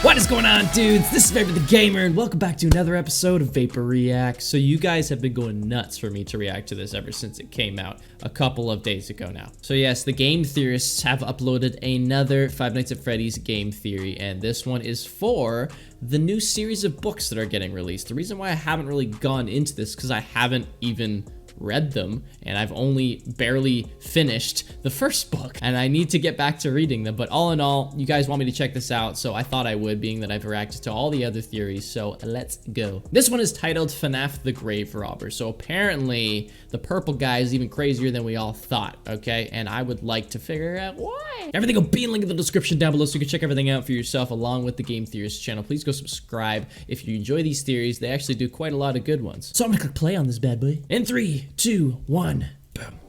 What is going on, dudes? This is VaporTheGamer, and welcome back to another episode of Vapor Reacts. So you guys have been going nuts for me to react to this ever since it came out a couple of days ago now. So yes, the Game Theorists have uploaded another Five Nights at Freddy's game theory, and this one is for the new series of books that are getting released. The reason why I haven't really gone into this because I haven't even read them, and I've only barely finished the first book, and I need to get back to reading them. But all in all, you guys want me to check this out, so I thought I would, being that I've reacted to all the other theories. So let's go. This one is titled FNAF the Grave Robber. So apparently the purple guy is even crazier than we all thought, okay? And I would like to figure out why. Everything will be in link in the description down below, so you can check everything out for yourself along with the Game Theorists channel. Please go subscribe if you enjoy these theories. They actually do quite a lot of good ones. So I'm gonna click play on this bad boy in 3, 2, 1, boom.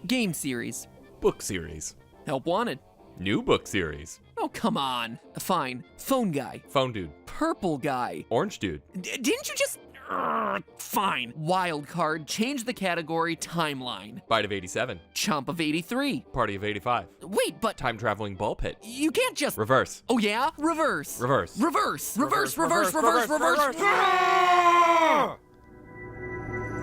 Game series. Book series. Help wanted. New book series. Oh, come on. Fine. Phone guy. Phone dude. Purple guy. Orange dude. Didn't you just... Fine. Wild card. Change the category. Timeline. Bite of 87. Chomp of 83. Party of 85. Wait, but... Time traveling ball pit. You can't just... Reverse. Oh, yeah? Reverse. Reverse. Reverse. Reverse. Reverse. Reverse. Reverse.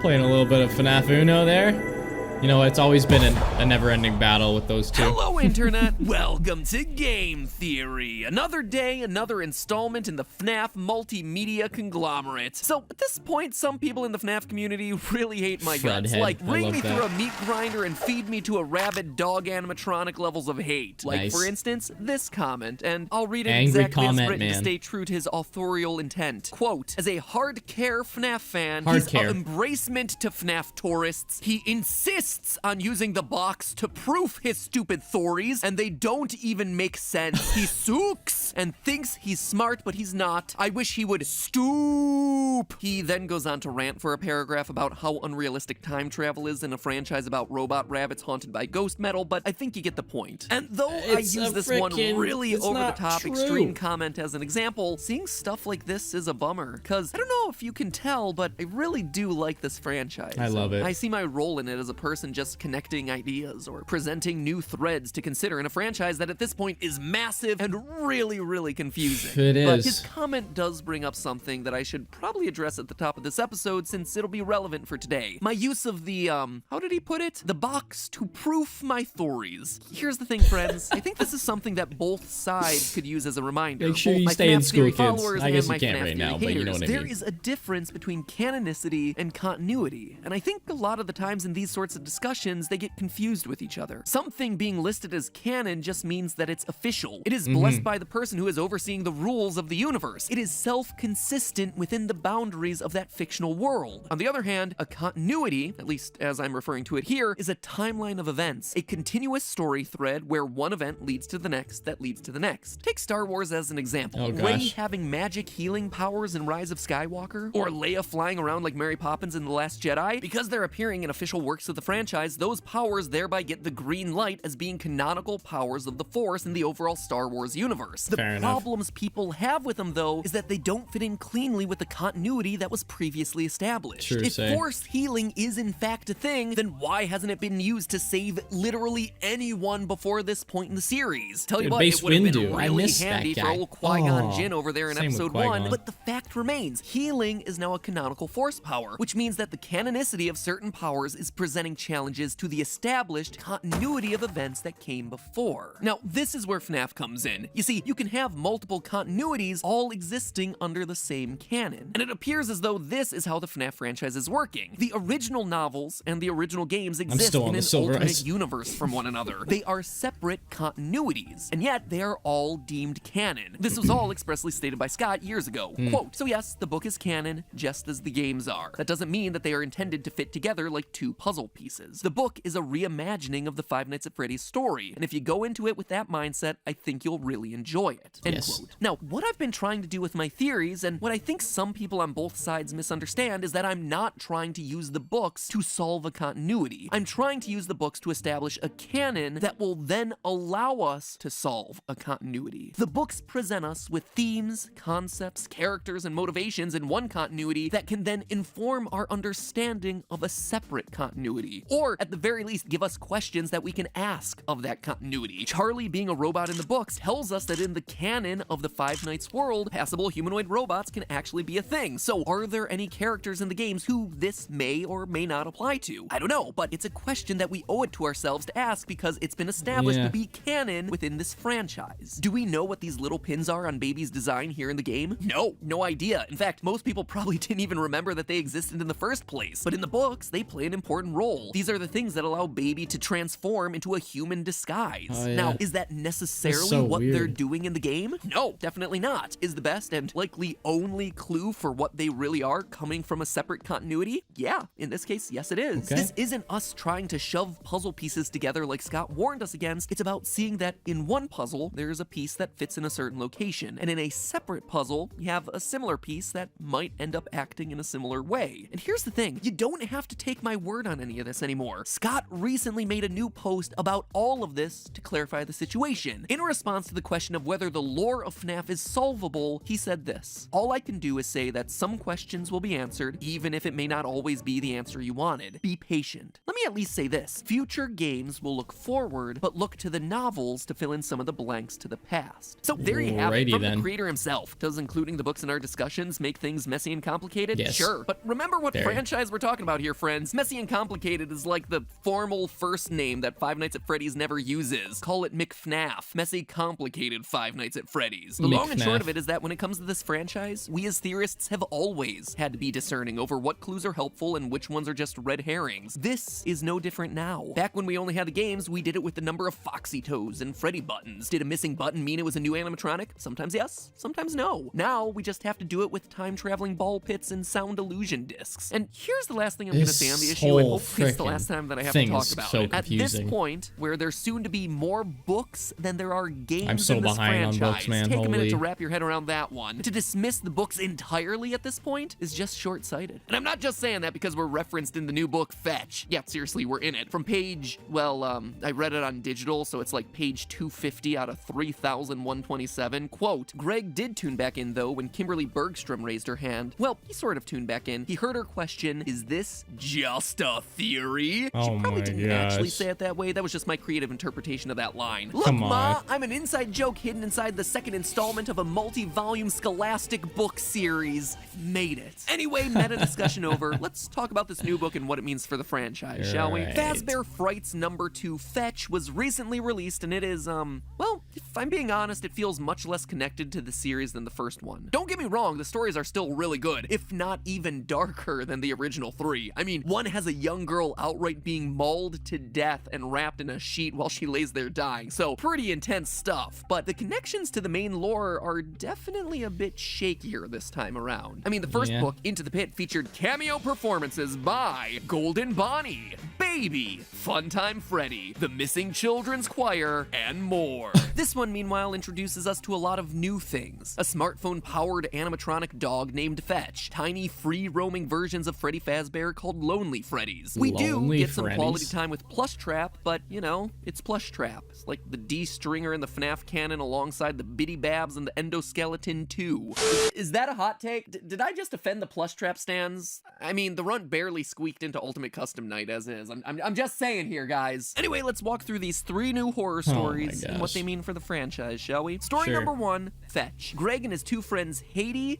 Playing a little bit of FNAF Uno there. You know, it's always been a never-ending battle with those two. Hello, Internet. Welcome to Game Theory. Another day, another installment in the FNAF multimedia conglomerate. So, at this point, some people in the FNAF community really hate my guts. Fredhead. Like, I ring love me that. through a meat grinder and feed me to a rabid dog animatronic levels of hate. Like, Nice. for instance, this comment, and I'll read it Angry exactly as comment, written to man. stay true to his authorial intent. Quote, as a hard-care FNAF fan, Hard-care. his embracement to FNAF tourists, he insists on using the box to proof his stupid theories, and they don't even make sense. He sooks and thinks he's smart, but he's not. I wish he would stoop. He then goes on to rant for a paragraph about how unrealistic time travel is in a franchise about robot rabbits haunted by ghost metal, but I think you get the point. And though I It's use a this one frickin- really it's not over-the-top true. extreme comment as an example, seeing stuff like this is a bummer, because I don't know if you can tell, but I really do like this franchise. I love it. I see my role in it as a person just connecting ideas or presenting new threads to consider in a franchise that at this point is massive and really confusing. It But is. his comment does bring up something that I should probably address at the top of this episode since it'll be relevant for today. My use of the, how did he put it? The box to proof my theories. Here's the thing, friends. I think this is something that both sides could use as a reminder. Make sure Both you my stay in FNAF school, theory kids. followers I and guess my you can't FNAF right now, theory but you know haters. what I There mean. is a difference between canonicity and continuity, and I think a lot of the times in these sorts of discussions, they get confused with each other. Something being listed as canon just means that it's official. It is blessed by the person who is overseeing the rules of the universe. It is self-consistent within the boundaries of that fictional world. On the other hand, a continuity, at least as I'm referring to it here, is a timeline of events, a continuous story thread where one event leads to the next that leads to the next. Take Star Wars as an example. Oh, Rey gosh. having magic healing powers in Rise of Skywalker, or Leia flying around like Mary Poppins in The Last Jedi, because they're appearing in official works of the franchise, those powers thereby get the green light as being canonical powers of the Force in the overall Star Wars universe. The Fair enough. problems people have with them, though, is that they don't fit in cleanly with the continuity that was previously established. True, If say. Force healing is in fact a thing, then why hasn't it been used to save literally anyone before this point in the series? Tell you Dude, what, Mace it would have been Windu, I really miss that handy for guy. old Qui-Gon Oh, Jinn over there in same with episode Qui-Gon. 1, but the fact remains, healing is now a canonical Force power, which means that the canonicity of certain powers is presenting challenges to the established continuity of events that came before. Now, this is where FNAF comes in. You see, you can have multiple continuities all existing under the same canon, and it appears as though this is how the FNAF franchise is working. The original novels and the original games exist still on in the an Silver alternate Eyes. universe from one another. They are separate continuities, and yet they are all deemed canon. This was all expressly stated by Scott years ago. Quote, so yes, the book is canon, just as the games are. That doesn't mean that they are intended to fit together like two puzzle pieces. The book is a reimagining of the Five Nights at Freddy's story, and if you go into it with that mindset, I think you'll really enjoy it. End Yes. quote. Now, what I've been trying to do with my theories, and what I think some people on both sides misunderstand, is that I'm not trying to use the books to solve a continuity. I'm trying to use the books to establish a canon that will then allow us to solve a continuity. The books present us with themes, concepts, characters, and motivations in one continuity that can then inform our understanding of a separate continuity. continuity, or at the very least give us questions that we can ask of that continuity. Charlie, being a robot in the books, tells us that in the canon of the Five Nights world, passable humanoid robots can actually be a thing. So are there any characters in the games who this may or may not apply to? I don't know, but it's a question that we owe it to ourselves to ask because it's been established to be canon within this franchise. Do we know what these little pins are on Baby's design here in the game? No idea. In fact, most people probably didn't even remember that they existed in the first place. But in the books, they play an important role. These are the things that allow Baby to transform into a human disguise. Now, is that necessarily what they're doing in the game? No, definitely not. Is the best and likely only clue for what they really are coming from a separate continuity? Yeah, in this case, yes it is. This isn't us trying to shove puzzle pieces together like Scott warned us against. It's about seeing that in one puzzle, there's a piece that fits in a certain location, and in a separate puzzle, you have a similar piece that might end up acting in a similar way. And here's the thing, you don't have to take my word on any of this anymore. Scott recently made a new post about all of this to clarify the situation. In response to the question of whether the lore of FNAF is solvable, he said this: "All I can do is say that some questions will be answered, even if it may not always be the answer you wanted. Be patient." Let me at least say this: future games will look forward, but look to the novels to fill in some of the blanks to the past. So there you have it, from the creator himself. Does including the books in our discussions make things messy and complicated? Yes. Sure. But remember what franchise we're talking about here, friends. Messy and complicated is like the formal first name that Five Nights at Freddy's never uses. Call it McFNAF. Messy, complicated Five Nights at Freddy's. The long and short of it is that when it comes to this franchise, we as theorists have always had to be discerning over what clues are helpful and which ones are just red herrings. This is no different now. Back when we only had the games, we did it with the number of Foxy toes and Freddy buttons. Did a missing button mean it was a new animatronic? Sometimes yes, sometimes no. Now we just have to do it with time-traveling ball pits and sound illusion discs. And here's the last thing I'm going to say on the issue, and hopefully it's the last time that I have to talk about it. At this point, where there's soon to be more books than there are games in this franchise, on books, man. Take a minute to wrap your head around that one. To dismiss the books entirely at this point is just short-sighted. And I'm not just saying that because we're referenced in the new book Fetch. Yeah, seriously, we're in it. From page, well, I read it on digital, so it's like page 250 out of 3,127. Quote, "Greg did tune back in, though, when Kimberly Bergstrom raised her hand. Well, he sort of tuned back in. He heard her question, 'Is this just a theory?'" She probably didn't actually say it that way. That was just my creative interpretation of that line. "Look, Ma, I'm an inside joke hidden inside the second installment of a multi-volume scholastic book series. I've made it." Anyway, meta discussion over. Let's talk about this new book and what it means for the franchise, shall we? Fazbear Frights #2 Fetch was recently released, and it is, well, if I'm being honest, it feels much less connected to the series than the first one. Don't get me wrong, the stories are still really good, if not even darker than the original three. I mean, one has a young girl outright being mauled to death and wrapped in a sheet while she lays there dying, so pretty intense stuff. But the connections to the main lore are definitely a bit shakier this time around. I mean, the first book, Into the Pit, featured cameo performances by Golden Bonnie, Baby, Funtime Freddy, the Missing Children's Choir, and more. This one, meanwhile, introduces us to a lot of new things. A smartphone-powered animatronic dog named Fetch, tiny free-roaming versions of Freddy Fazbear called Lonely Freddy's. We do get some quality time with Plushtrap, but, you know, it's Plushtrap. It's like the D-stringer in the FNAF canon alongside the Bitty Babs and the Endoskeleton 2. Is that a hot take? Did I just offend the Plushtrap stands? I mean, the runt barely squeaked into Ultimate Custom Night as is. I'm just saying here, guys. Anyway, let's walk through these 3 new horror stories and what they mean for the franchise, shall we? Story number 1, Fetch. Greg and his 2 friends, Hattie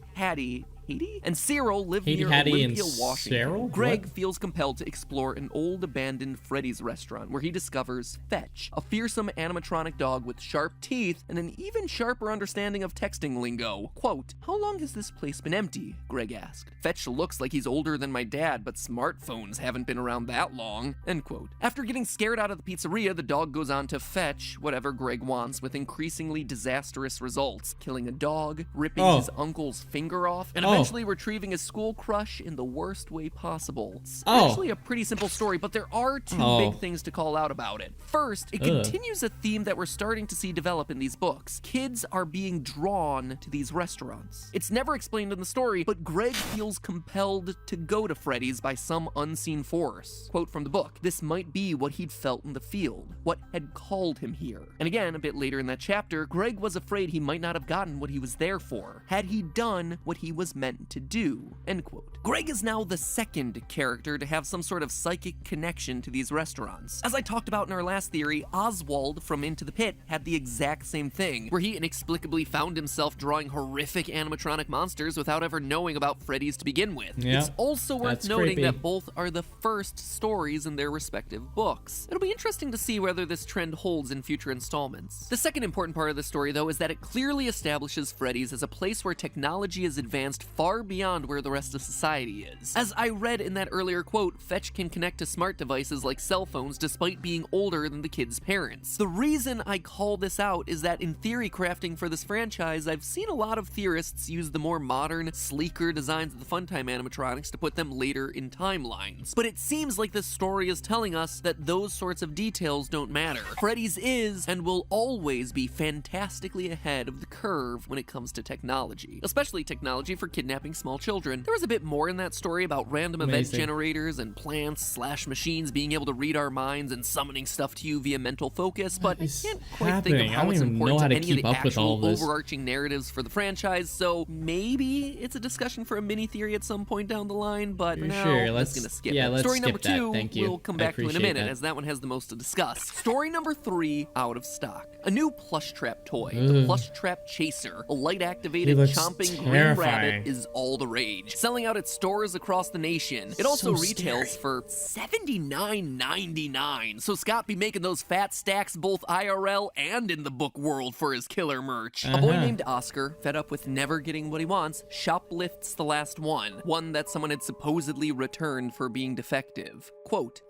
and Cyril live near Olympia, Washington. Greg feels compelled to explore an old abandoned Freddy's restaurant where he discovers Fetch, a fearsome animatronic dog with sharp teeth and an even sharper understanding of texting lingo. Quote, "How long has this place been empty?" Greg asked. "Fetch looks like he's older than my dad, but smartphones haven't been around that long." End quote. After getting scared out of the pizzeria, the dog goes on to fetch whatever Greg wants with increasingly disastrous results, killing a dog, ripping his uncle's finger off, and eventually retrieving his school crush in the worst way possible. It's actually a pretty simple story, but there are 2 big things to call out about it. First, it continues a theme that we're starting to see develop in these books. Kids are being drawn to these restaurants. It's never explained in the story, but Greg feels compelled to go to Freddy's by some unseen force. Quote from the book, "This might be what he'd felt in the field, what had called him here." And again, a bit later in that chapter, Greg was afraid he might not have gotten what he was there for, had he done what he was meant to do, end quote. Greg is now the second character to have some sort of psychic connection to these restaurants. As I talked about in our last theory, Oswald from Into the Pit had the exact same thing, where he inexplicably found himself drawing horrific animatronic monsters without ever knowing about Freddy's to begin with. Yeah, it's also worth that's noting creepy. that both are the first stories in their respective books. It'll be interesting to see whether this trend holds in future installments. The second important part of the story, though, is that it clearly establishes Freddy's as a place where technology is advanced far beyond where the rest of society is. As I read in that earlier quote, Fetch can connect to smart devices like cell phones despite being older than the kid's parents. The reason I call this out is that in theory crafting for this franchise, I've seen a lot of theorists use the more modern, sleeker designs of the Funtime animatronics to put them later in timelines. But it seems like this story is telling us that those sorts of details don't matter. Freddy's is and will always be fantastically ahead of the curve when it comes to technology, especially technology for kidnapping small children. There was a bit more in that story about random event generators and plants/machines being able to read our minds and summoning stuff to you via mental focus, but I can't quite think of how it's important to any of the actual overarching narratives for the franchise, so maybe it's a discussion for a mini theory at some point down the line, but for now, let's gonna skip it. Story number 2, we'll come back to in a minute, as that one has the most to discuss. Story number 3, out of stock. A new Plushtrap toy, the Plushtrap Chaser, a light-activated chomping green rabbit, is all the rage, selling out at stores across the nation. It also retails for $79.99, so Scott be making those fat stacks both IRL and in the book world for his killer merch. A boy named Oscar, fed up with never getting what he wants, shoplifts the last one that someone had supposedly returned for being defective. Quote,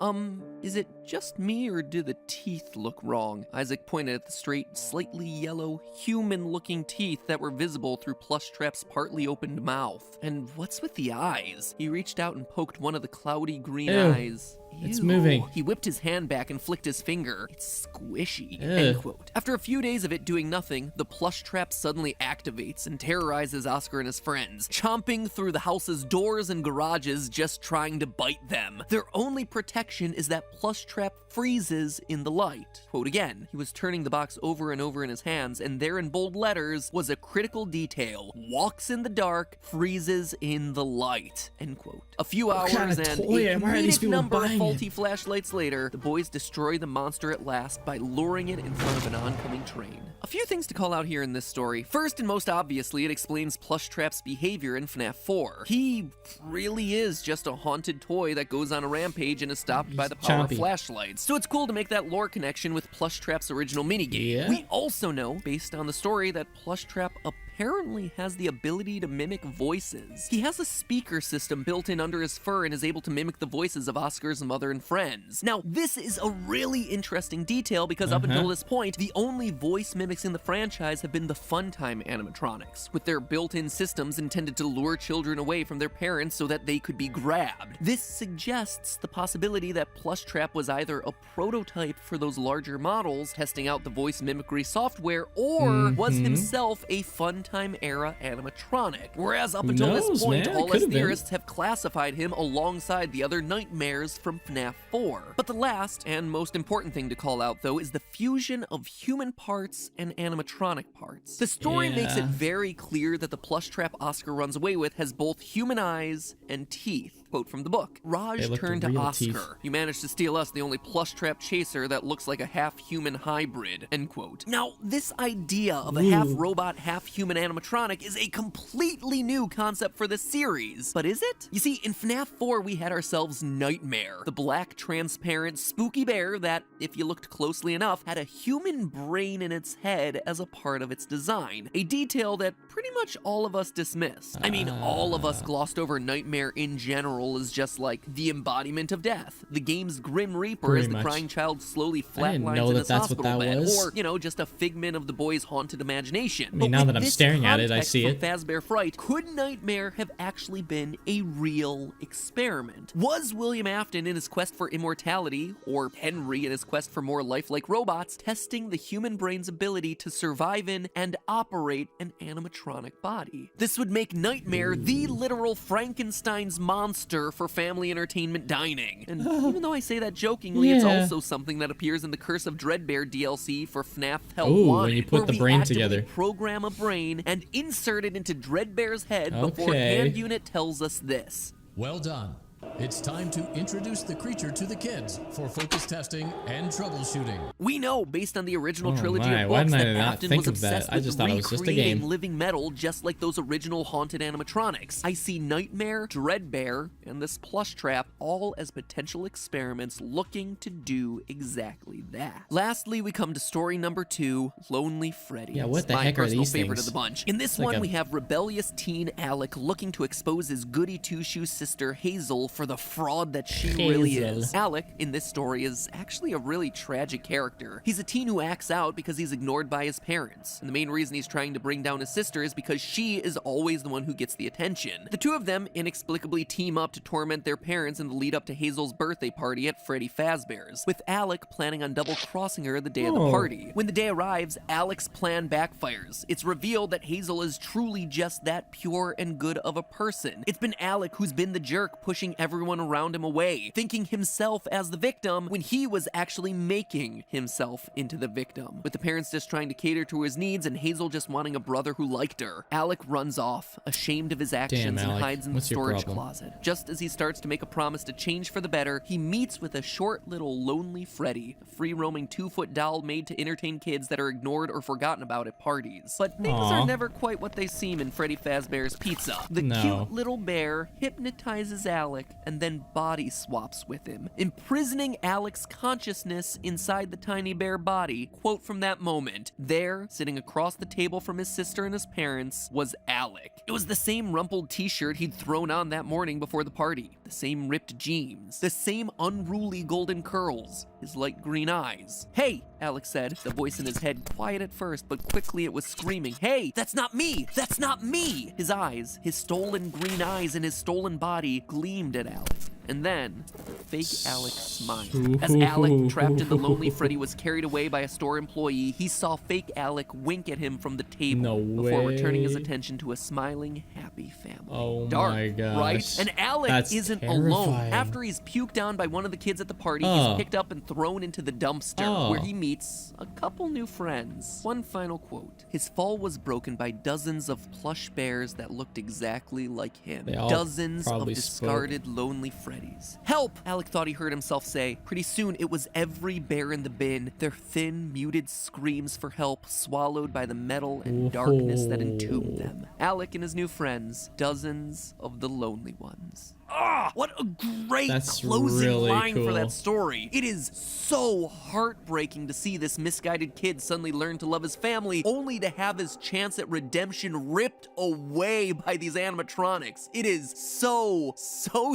is it just me or do the teeth look wrong? Isaac pointed at the straight, slightly yellow, human-looking teeth that were visible through Plushtrap's partly opened mouth. And what's with the eyes? He reached out and poked one of the cloudy green eyes. It's moving. He whipped his hand back and flicked his finger. It's squishy, end quote. After a few days of it doing nothing, the Plushtrap suddenly activates and terrorizes Oscar and his friends, chomping through the house's doors and garages just trying to bite them. Their only protection is that Plushtrap freezes in the light. Quote again, he was turning the box over and over in his hands, and there in bold letters was a critical detail. Walks in the dark, freezes in the light, end quote. A few hours and a comedic number of faulty flashlights later, the boys destroy the monster at last by luring it in front of an oncoming train. A few things to call out here in this story. First and most obviously, it explains Plushtrap's behavior in FNAF 4. He really is just a haunted toy that goes on a rampage and is stopped by the power of flashlights. So it's cool to make that lore connection with Plushtrap's original minigame. We also know, based on the story, that Plushtrap apparently has the ability to mimic voices. He has a speaker system built in under his fur and is able to mimic the voices of Oscar's mother and friends. Now, this is a really interesting detail because up until this point, the only voice mimics in the franchise have been the Funtime animatronics, with their built-in systems intended to lure children away from their parents so that they could be grabbed. This suggests the possibility that Plushtrap was either a prototype for those larger models, testing out the voice mimicry software, or was himself a Funtime-era animatronic. Whereas up until this point, all us theorists have classified him alongside the other nightmares from FNAF 4. But the last and most important thing to call out, though, is the fusion of human parts and animatronic parts. The story makes it very clear that the Plushtrap Oscar runs away with has both human eyes and teeth. Quote from the book, Raj turned to Oscar. Teeth. You managed to steal us the only Plushtrap Chaser that looks like a half-human hybrid, end quote. Now, this idea of a half-robot, half-human animatronic is a completely new concept for the series. But is it? You see, in FNAF 4, we had ourselves Nightmare, the black, transparent, spooky bear that, if you looked closely enough, had a human brain in its head as a part of its design, a detail that pretty much all of us dismissed. I mean, all of us glossed over Nightmare in general as just like the embodiment of death. The game's Grim Reaper as the crying child slowly flatlines in his hospital bed, or, you know, just a figment of the boy's haunted imagination. I mean, now that I'm staring at it, I see it. Fazbear Fright, could Nightmare have actually been a real experiment? Was William Afton in his quest for immortality, or Henry in his quest for more lifelike robots, testing the human brain's ability to survive in and operate an animatronic body? This would make Nightmare the literal Frankenstein's monster dumpster for family entertainment dining. And even though I say that jokingly, it's also something that appears in the Curse of Dreadbear DLC for FNAF Help Wanted, when you put the brain together. Program a brain and insert it into Dreadbear's head before Hand Unit tells us this. Well done. It's time to introduce the creature to the kids for focus testing and troubleshooting. We know, based on the original trilogy of Why books, didn't I that not Afton think was of that? obsessed I with just thought it was just a recreating game. living metal, just like those original haunted animatronics. I see Nightmare, Dreadbear, and this Plushtrap all as potential experiments looking to do exactly that. Lastly, we come to story number 2, Lonely Freddy. Yeah, what the my heck are personal these favorite things? of the bunch. In this It's one, like we have rebellious teen Alec looking to expose his goody two-shoes sister Hazel for the fraud that she really is. Alec, in this story, is actually a really tragic character. He's a teen who acts out because he's ignored by his parents, and the main reason he's trying to bring down his sister is because she is always the one who gets the attention. The two of them inexplicably team up to torment their parents in the lead up to Hazel's birthday party at Fazbear's, with Alec planning on double-crossing her the day of the party. When the day arrives, Alec's plan backfires. It's revealed that Hazel is truly just that pure and good of a person. It's been Alec who's been the jerk, pushing everyone around him away, thinking himself as the victim when he was actually making himself into the victim. With the parents just trying to cater to his needs and Hazel just wanting a brother who liked her, Alec runs off, ashamed of his actions, and hides in the storage closet. Just as he starts to make a promise to change for the better, he meets with a short little Lonely Freddy, a free-roaming 2-foot doll made to entertain kids that are ignored or forgotten about at parties. But things are never quite what they seem in Freddy Fazbear's Pizza. The cute little bear hypnotizes Alec and then body swaps with him, imprisoning Alec's consciousness inside the tiny bear body. Quote from that moment, there, sitting across the table from his sister and his parents, was Alec. It was the same rumpled t-shirt he'd thrown on that morning before the party, the same ripped jeans, the same unruly golden curls, his light green eyes. "Hey," Alec said, the voice in his head quiet at first, but quickly it was screaming, "Hey, that's not me! That's not me!" His eyes, his stolen green eyes and his stolen body gleamed at Alec. And then, fake Alec smiled. As Alec, trapped in the Lonely Freddy, was carried away by a store employee, he saw fake Alec wink at him from the table before returning his attention to a smiling, happy family. Oh Dark, my gosh. right? And Alec isn't alone. After he's puked down by one of the kids at the party, he's picked up and thrown into the dumpster, where he meets a couple new friends. One final quote. His fall was broken by dozens of plush bears that looked exactly like him. Dozens of discarded Lonely Freddies. "Help!" Alec thought he heard himself say. Pretty soon, it was every bear in the bin, their thin, muted screams for help swallowed by the metal and darkness that entombed them. Alec and his new friends, dozens of the lonely ones. Ah, what a great closing line for that story. It is so heartbreaking to see this misguided kid suddenly learn to love his family, only to have his chance at redemption ripped away by these animatronics. It is so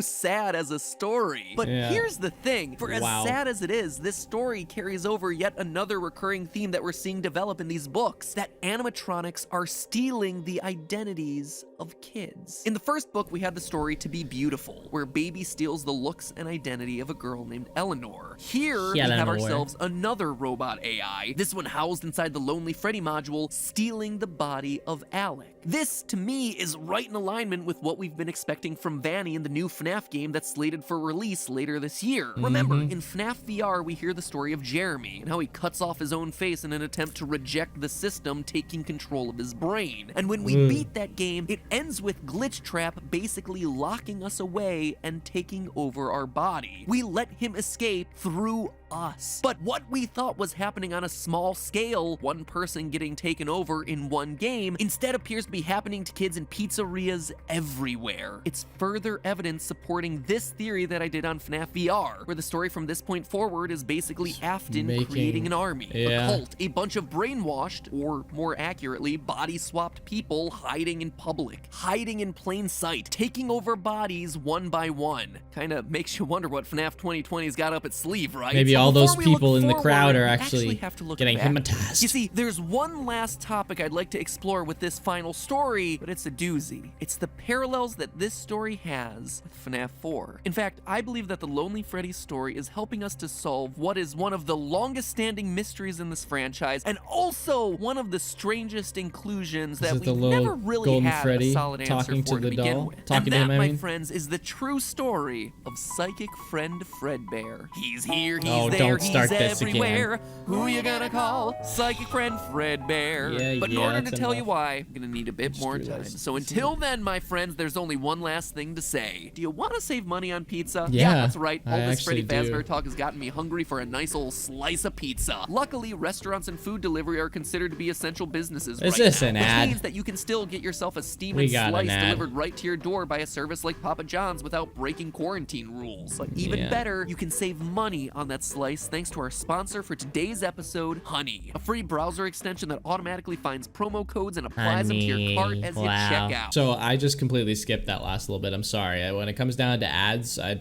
sad as a story. But here's the thing, for as sad as it is, this story carries over yet another recurring theme that we're seeing develop in these books, that animatronics are stealing the identities of kids. In the first book, we had the story To Be Beautiful, where Baby steals the looks and identity of a girl named Eleanor. Here, we have ourselves another robot AI, this one housed inside the Lonely Freddy module, stealing the body of Alec. This, to me, is right in alignment with what we've been expecting from Vanny in the new FNAF game that's slated for release later this year. Remember, in FNAF VR, we hear the story of Jeremy, and how he cuts off his own face in an attempt to reject the system taking control of his brain. And when we beat that game, it ends with Glitchtrap basically locking us away and taking over our body. We let him escape through us. But what we thought was happening on a small scale, one person getting taken over in one game, instead appears to be happening to kids in pizzerias everywhere. It's further evidence supporting this theory that I did on FNAF VR, where the story from this point forward is basically Afton creating an army, a cult, a bunch of brainwashed, or more accurately, body-swapped people hiding in public, hiding in plain sight, taking over bodies one by one. Kinda makes you wonder what FNAF 2020's got up its sleeve, right? Maybe all all those before we look people in the forward, crowd are we actually have to look getting back. hypnotized. You see, there's one last topic I'd like to explore with this final story, but it's a doozy. It's the parallels that this story has with FNAF 4. In fact, I believe that the Lonely Freddy story is helping us to solve what is one of the longest standing mysteries in this franchise, and also one of the strangest inclusions that it the we've little never really golden had Freddy a solid answer talking for to the begin doll? with. Talking And to him, that, I my mean? friends, is the true story of psychic friend Fredbear. He's here, he's Oh, there, don't start he's this again. everywhere. Who you gonna call? Psychic friend Fredbear. Yeah, But in yeah, order to that's tell you enough. why, I'm gonna need a bit more time. So until then, my friends, there's only one last thing to say. Do you want to save money on pizza? Yeah, That's right. All I this Freddy actually do. Fazbear talk has gotten me hungry for a nice old slice of pizza. Luckily, restaurants and food delivery are considered to be essential businesses Is right this now, an which ad? means that you can still get yourself a steam We and got an slice ad. delivered right to your door by a service like Papa John's without breaking quarantine rules. But even Yeah. better, you can save money on that slice thanks to our sponsor for today's episode, Honey, a free browser extension that automatically finds promo codes and applies them to your cart as you check out. So I just completely skipped that last little bit. I'm sorry. When it comes down to ads, I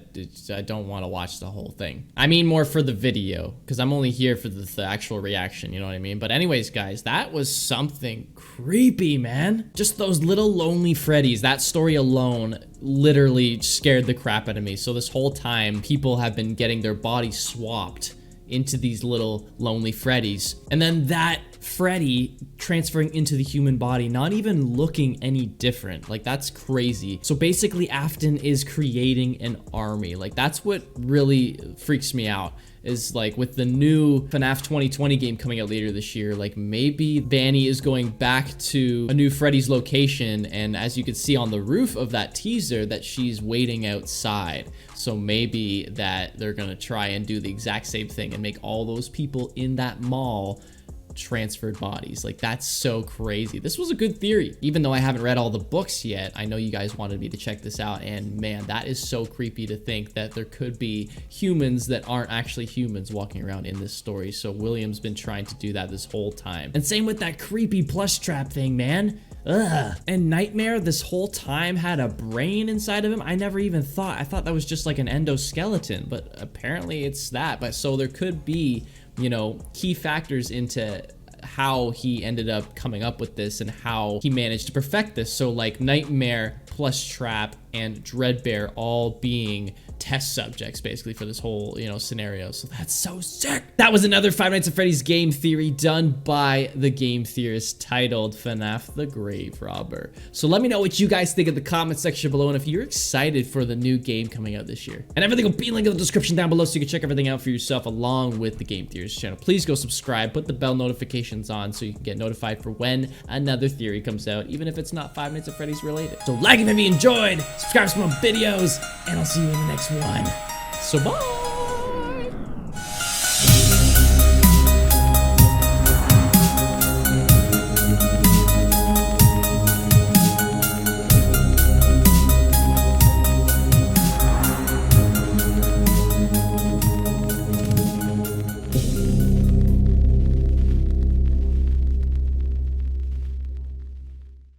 don't want to watch the whole thing. I mean more for the video, because I'm only here for the actual reaction, you know what I mean? But anyways, guys, that was something creepy, man. Just those little Lonely Freddies, that story alone literally scared the crap out of me. So this whole time, people have been getting their bodies swapped into these little Lonely Freddies. And then that Freddy transferring into the human body, not even looking any different. Like, that's crazy. So basically, Afton is creating an army. Like, that's what really freaks me out. Is like with the new FNAF 2020 game coming out later this year, like maybe Vanny is going back to a new Freddy's location, and as you can see on the roof of that teaser, that she's waiting outside. So maybe that they're gonna try and do the exact same thing and make all those people in that mall transferred bodies. Like, that's so crazy. This was a good theory. Even though I haven't read all the books yet, I know you guys wanted me to check this out, and man, that is so creepy to think that there could be humans that aren't actually humans walking around in this story. So William's been trying to do that this whole time. And same with that creepy plush trap thing, man. Ugh. And Nightmare this whole time had a brain inside of him. I never even thought. I thought that was just like an endoskeleton, but apparently it's that. But so there could be, you know, key factors into how he ended up coming up with this and how he managed to perfect this. So like Nightmare, Plushtrap, and Dreadbear all being test subjects basically for this whole, you know, scenario. So that's so sick. That was another Five Nights at Freddy's game theory done by the Game Theorists, titled FNAF the Grave Robber. So let me know what you guys think in the comment section below, and if you're excited for the new game coming out this year. And everything will be linked in the description down below so you can check everything out for yourself along with the Game Theorists channel. Please go subscribe, put the bell notifications on so you can get notified for when another theory comes out, even if it's not Five Nights at Freddy's related. So like it if you enjoyed, subscribe for more videos, and I'll see you in the next one. So bye!